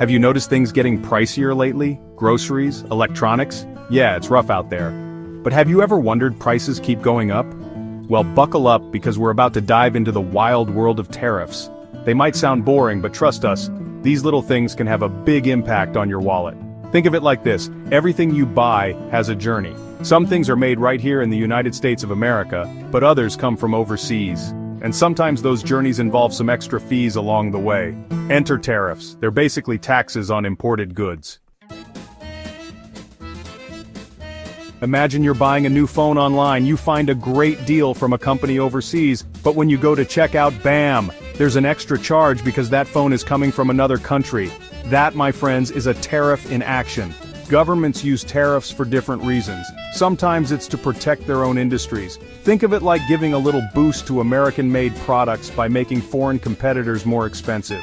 Have you noticed things getting pricier lately? Groceries, electronics? Yeah, it's rough out there. But have you ever wondered prices keep going up? Well, buckle up because we're about to dive into the wild world of tariffs. They might sound boring, but trust us, these little things can have a big impact on your wallet. Think of it like this: everything you buy has a journey. Some things are made right here in the United States of America, but others come from overseas. And sometimes those journeys involve some extra fees along the way. Enter tariffs. They're basically taxes on imported goods. Imagine you're buying a new phone online, you find a great deal from a company overseas, but when you go to check out, bam! There's an extra charge because that phone is coming from another country. That, my friends, is a tariff in action. Governments use tariffs for different reasons. Sometimes it's to protect their own industries. Think of it like giving a little boost to American-made products by making foreign competitors more expensive.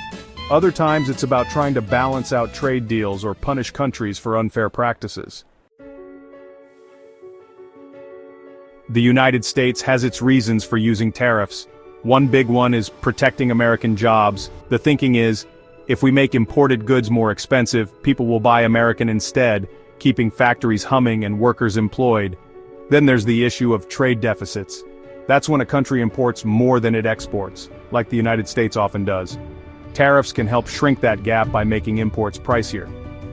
Other times it's about trying to balance out trade deals or punish countries for unfair practices. The United States has its reasons for using tariffs. One big one is protecting American jobs. The thinking is, if we make imported goods more expensive, people will buy American instead, keeping factories humming and workers employed. Then there's the issue of trade deficits. That's when a country imports more than it exports, like the United States often does. Tariffs can help shrink that gap by making imports pricier.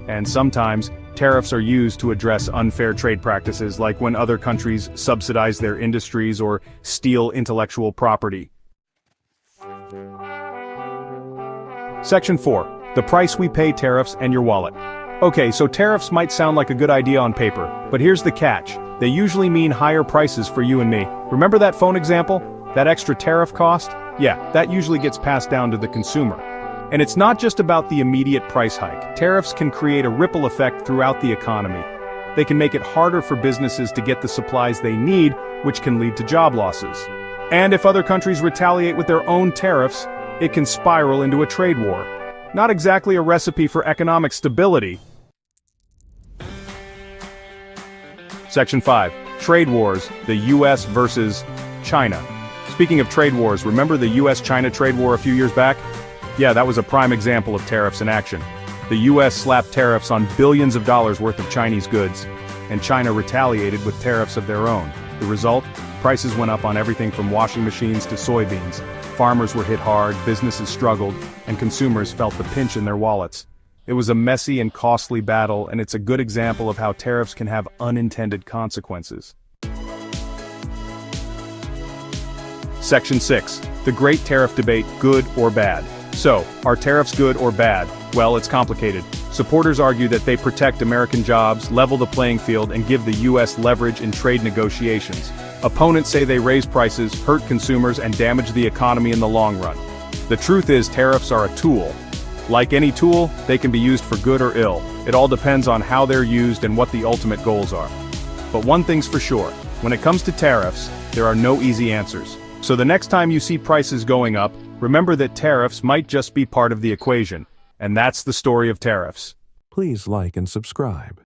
And sometimes, tariffs are used to address unfair trade practices, like when other countries subsidize their industries or steal intellectual property. Section 4. The price we pay: tariffs and your wallet. Okay, so tariffs might sound like a good idea on paper, but here's the catch. They usually mean higher prices for you and me. Remember that phone example? That extra tariff cost? Yeah, that usually gets passed down to the consumer. And it's not just about the immediate price hike. Tariffs can create a ripple effect throughout the economy. They can make it harder for businesses to get the supplies they need, which can lead to job losses. And if other countries retaliate with their own tariffs, it can spiral into a trade war. Not exactly a recipe for economic stability. Section 5. Trade wars, the U.S. versus China. Speaking of trade wars, remember the U.S. China trade war a few years back? Yeah, that was a prime example of tariffs in action. The U.S. slapped tariffs on billions of dollars worth of Chinese goods, and China retaliated with tariffs of their own. The result? Prices went up on everything from washing machines to soybeans. Farmers were hit hard, businesses struggled, and consumers felt the pinch in their wallets. It was a messy and costly battle, and it's a good example of how tariffs can have unintended consequences. Section 6. The Great Tariff Debate: good or bad? So, are tariffs good or bad? Well, it's complicated. Supporters argue that they protect American jobs, level the playing field, and give the U.S. leverage in trade negotiations. Opponents say they raise prices, hurt consumers, and damage the economy in the long run. The truth is, tariffs are a tool. Like any tool, they can be used for good or ill. It all depends on how they're used and what the ultimate goals are. But one thing's for sure: when it comes to tariffs, there are no easy answers. So the next time you see prices going up, remember that tariffs might just be part of the equation. And that's the story of tariffs. Please like and subscribe.